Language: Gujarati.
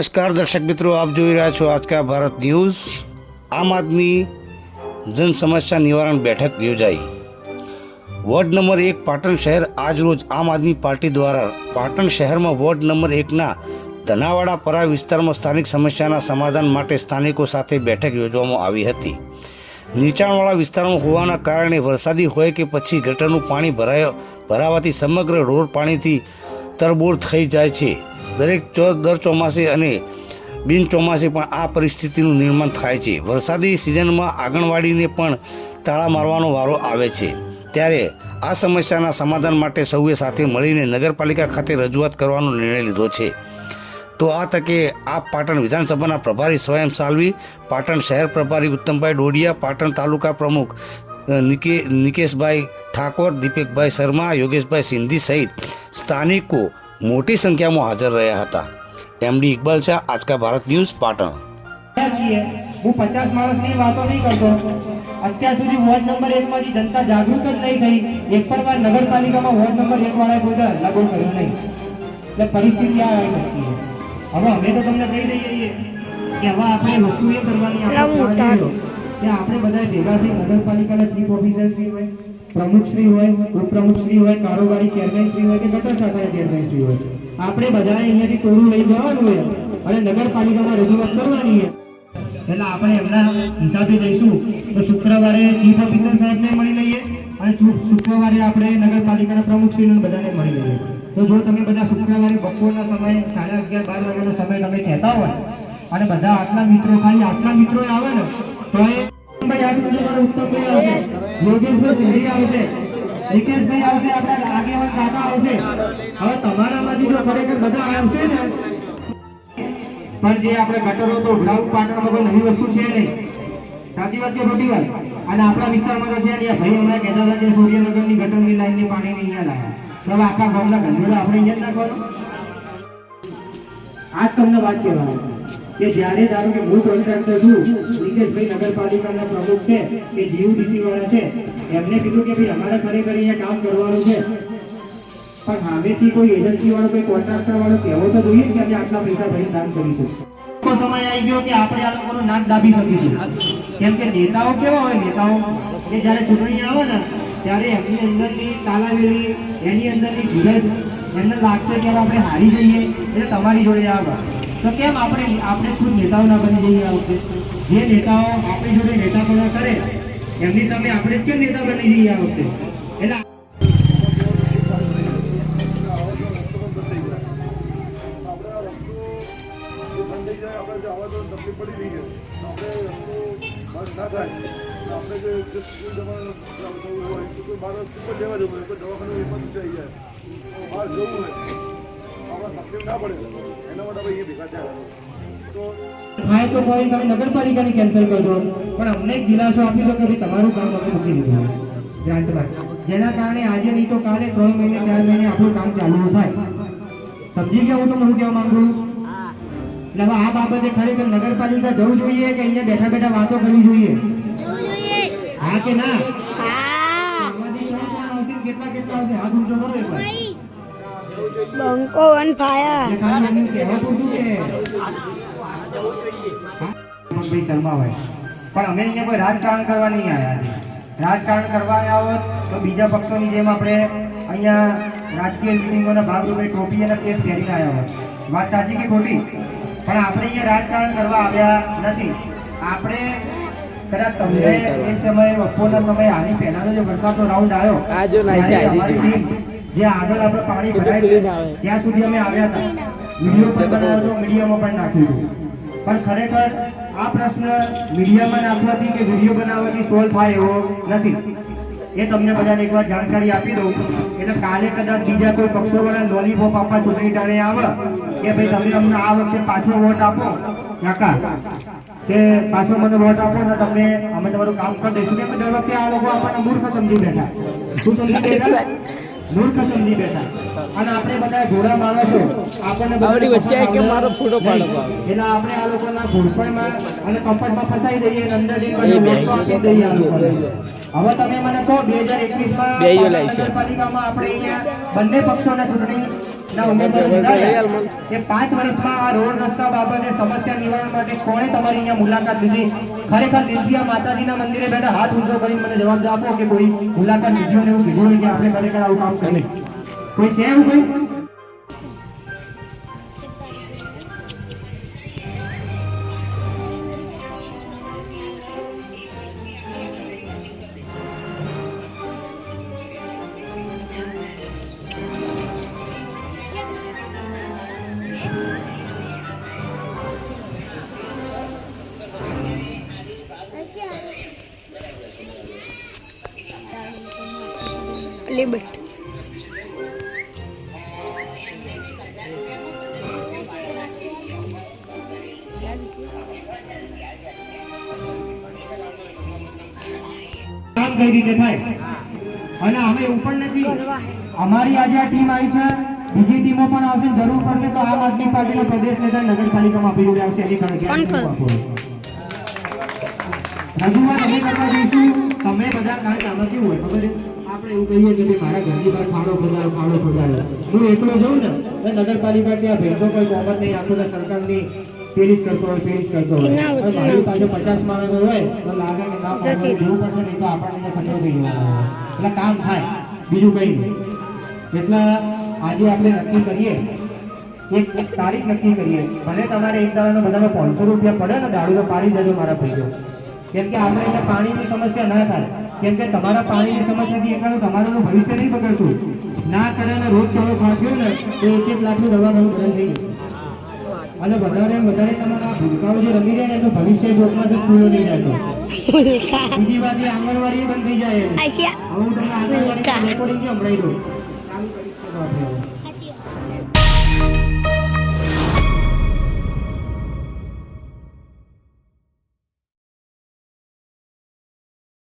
नमस्कार दर्शक मित्रों, आप જોઈ રહ્યા છો आज का भारत न्यूज़। आम आदमी जन समस्या निवारण बैठक योजाई। वोर्ड नंबर 1 पाटण शहर आज रोज आम आदमी पार्टी द्वारा पाटण शहर में वोर्ड नंबर 1 ना धनावाड़ा परा विस्तार में स्थानिक समस्याना समाधान माटे स्थानिकों साथे बैठक योजवामां आवी हती। नीचाणवाळा विस्तारों होवाना कारणे वरसादी होय के पछी गटरनुं पाणी भरावाथी समग्र रोड पाणीथी तरबोळ थई जाय छे। दर ચોમાસે અને બિન ચોમાસે પણ આ પરિસ્થિતિનું નિર્માણ થાય છે। વરસાદી સિઝનમાં આંગણવાડીને પણ તાળા મારવાનો વારો આવે છે। ત્યારે આ સમસ્યાના સમાધાન માટે સૌએ સાથે મળીને નગરપાલિકા ખાતે રજૂઆત કરવાનો નિર્ણય લીધો છે। તો આ તકે આપ પાટણ વિધાનસભાના પ્રભારી સ્વયં સાલવી, પાટણ શહેર પ્રભારી ઉત્તમભાઈ ડોડિયા, પાટણ તાલુકા પ્રમુખ નિકેશભાઈ ઠાકોર, દીપકભાઈ શર્મા, યોગેશભાઈ સિંધી સહિત સ્થાનિકો मोटी संख्या में हाजर रहा था। एमडी इकबाल शाह, आज का भारत न्यूज, पाटण। હું 50 માણસની વાતો નહીં કરતો। અત્યાર સુધી વોર્ડ નંબર 1 માંથી જનતા જાગૃત જ નહીં થઈ। એક પણ વાર નગરપાલિકામાં વોર્ડ નંબર 1 વાળાએ કોઈ લાગુ કર્યું નહીં। એટલે પરિસ્થિતિ આ આવી શકતી છે। હવે અમે તો તમને કહી દઈએ કે હવે આપણે વસ્તુ એ કરવાની કે આપણે બધા ભેગા થઈ નગરપાલિકાના ચીફ ઓફિસર શ્રી હોય, प्रमुख श्री होय, उपप्रमुख श्री होय, कारोबारी चेरमेन श्री होय के गटर शाखाना चेरमेन श्री होय, आपणे बधाए अहींयाथी टोळुं लई जवानुं होय अने नगरपालिकामां रजूआत करवानी है। એટલે આપણે એમના હિસાબે જઈશું તો શુક્રવારે ચીફ ઓફિસર સાહેબને મળી લઈએ અને શુક્રવારે આપણે નગરપાલિકાના પ્રમુખ શ્રીને બધાને મળી લઈએ। તો જો તમે બધા શુક્રવારે બપોરના સમય 11:30-12 વાગ્યાનો સમય તમે કહેતા હોય અને બધા આટલા મિત્રો ખાલી આટલા મિત્રો આવે ને તો એ ભાઈ આ બીજો મારો ઉત્તમભાઈ આવશે, યોગેશભાઈ સિંધી આવશે, નિકેશભાઈ આવશે, આપણા આગેવાન કાકા આવશે। હવે તમારામાંથી જો ખરેખર બધા આવશે ને પણ જે આપણે ગટરો તો ઉભરાવું પાટણમાં કોઈ નવી વસ્તુ છે નહીં, સાચી વાત કે ખોટી વાત? અને આપણા વિસ્તારમાં તો છે ને ભાઈ હમણાં કહેતા હતા કે સૂર્યનગરની ગટરની લાઈનની પાણી અહીંયા લાયા, તો હવે આખા ગામના ગંદોળા આપણે અહીંયા જ નાખવાનું। આ તમને વાત કહેવાની કે જ્યારે ધારો કે હું કોન્ટ્રાક્ટર છું, નિકેશભાઈ નગરપાલિકાના પ્રમુખ છે કે જીયુડીસી વાળા છે, એમને કીધું કે ભાઈ અમારે ખરેખર અહીંયા કામ કરવાનું છે, પણ હવેથી કોઈ એજન્સી વાળો કોઈ કોન્ટ્રાક્ટર વાળો કહેવો તો જોઈએ કે અમે આટલા પૈસા ભરી કામ કરીશું। તો સમય આવી ગયો કે આપણે આ લોકોનું નાક દાબી શકીશું। કેમ કે નેતાઓ કેવા હોય, નેતાઓ કે જ્યારે ચૂંટણી આવે ને ત્યારે એમની અંદરની તાલાવેલી, એની અંદરની ધીરજ એમને લાગશે કે આપણે હારી જઈએ એટલે તમારી જોડે આવે। તો કેમ આપણે ખુદ નેતાઓ ના બની જઈએ? આ વખતે જે નેતાઓ આપણી જોડે નેતાપણા કરે એમની સામે આપણે કેમ નેતા બની જઈએ આ વખતે? એટલે તો કોઈ તમે નગરપાલિકાની કેન્સલ કરજો, પણ અમને એક દિલાસો આપી દો કે ભાઈ તમારું કામ અમે મૂકી દીધું ગ્રાન્ટમાં, જેના કારણે આજે નહીં તો કાલે 3 મહિને 4 મહિને આપણું કામ ચાલુ થાય। સમજી ગયા હું તમને કહેવા માંગુ છું? એટલે હવે આ બાબતે ખરેખર નગરપાલિકા જવું જોઈએ કે અહીંયા બેઠા બેઠા વાતો કરવી જોઈએ? હા કે ના? કેટલા કેટલા આવશે? હાથ ઊંચો કરો એકવાર। બંકો વન ફાયર ભાઈ શર્મા ભાઈ, પણ અમે અહીંયા કોઈ રાજકારણ કરવા નહીં આવ્યા। રાજકારણ કરવા આવ્યા હોત તો બીજા પક્ષોની જેમ આપણે અહીંયા રાજકીય મિટિંગોના ભાગરૂપે ટોપી અને કેસ પહેરીને આવ્યા હોત। વાત સાચી કે ખોટી? પણ આપણે અહીંયા રાજકારણ કરવા આવ્યા નથી। આપણે કદાચ તમને એ સમયે બપોરના સમયે આની પહેલાનો જે વરસાદનો રાઉન્ડ આવ્યો, જે આગળ આપણે પાણી ભરાય ત્યાં સુધી અમે આવ્યા હતા, વિડીયો પણ બનાવ્યો હતો, મીડિયામાં પણ નાખ્યું હતું। પણ ખરેખર આ પ્રશ્ન મીડિયામાં નાખવાથી કે વિડીયો બનાવવાથી સોલ્વ થાય એવો નથી। એ તમને બધાને એકવાર જાણકારી આપી દઉં એટલે કાલે કદાચ બીજા કોઈ પક્ષોવાળા લોલીપોપ આપવા ચૂંટણી ટાણે આવે કે ભાઈ તમે અમને આ વખતે પાછો વોટ આપો કાકા, કે પાછો મને વોટ આપો ને તમને અમે તમારું કામ કરી દઈશું, કે દર વખતે આ લોકો આપણને મૂર્ખ સમજી બેઠા। શું સમજી બેઠા? મૂર્ખ સમજી બેઠા। અને આપણે બધા ઘોડા માણસો આપણને વચ્ચે કે મારો ફોટો પાડો એટલે આપણે આ લોકોના ઘોડપણમાં અને કમ્ફર્ટમાં ફસાઈ દઈએ અને અંદર જઈને દઈએ આ લોકોને। હવે તમે મને કહો 2021 માં નગરપાલિકામાં આપણે અહીંયા બંને પક્ષોના ચૂંટણી ના ઉમેદવારો નોંધાયા એ 5 વર્ષમાં આ રોડ રસ્તા બાબતે સમસ્યા નિવારણ માટે કોણે તમારી અહીંયા મુલાકાત લીધી? ખરેખર દિલથી આ માતાજીના મંદિરે બેઠા હાથ ઊંચો કરીને મને જવાબ આપો કે કોઈ મુલાકાત લીધી હોય ને એવું કીધું હોય કે આપણે ખરેખર આવું કામ કરીએ? કોઈ છે એવું કોઈ? લિબર્ટ કામ કઈ રીતે થાય અને અમે એવું પણ નથી, અમારી આજે આ ટીમ આવી છે, બીજી ટીમો પણ આવશે, જરૂર પડશે તો આમ આદમી પાર્ટીનો પ્રદેશ નેતા નગરપાલિકામાં આપી દેવું આવશે. એની રજૂઆત અમે કરતા જઈશું. તમે બધા કારણ આમાં કેવું હોય ખબર છે, આપણે એવું કહીએ કે ભાઈ મારા ઘરની બહાર ખાડો ખોદાયો. હું એકલો જઉં ને તો નગરપાલિકા ત્યાં ભેગો કોઈ કોમત નહીં, આખો સરકારની પેલી જ કરતો હોય. મારી પાસે 50 માણસો હોય તો લાગે કે ના પાડવાનું જવું પડશે, નહીં તો આપણને ખતરો થઈ જવાનો. એટલે કામ થાય, બીજું કંઈ નહીં. એટલે આજે આપણે નક્કી કરીએ, એક તારીખ નક્કી કરીએ. ભલે તમારે એક દાડાનો બધાને 500 રૂપિયા પડે ને દારૂ તો પાડી દેજો મારા ભાઈઓ. કેમ કે આપણે એટલે પાણીની સમસ્યા ના થાય. કેમ કે તમારા પાણીની સમસ્યાથી એકલાનું તમારું ભવિષ્ય નહીં બગડતું. ના કરે ને રોજ થોડો ખાધ્યો ને તો 1 લાખનું દવાખાનું બંધ થઈ ગયું. અને વધારે તમારા ભૂલકાઓ જે રમી રહ્યા ને એનું ભવિષ્ય જોખમાં છે, સ્કૂલો નહીં જતો. બીજી વાત એ આંગણવાડી બંધ થઈ જાય. હવે હું તમને આંગણવાડી રેકોર્ડિંગ સંભળાવી દઉં. ચાલુ કરી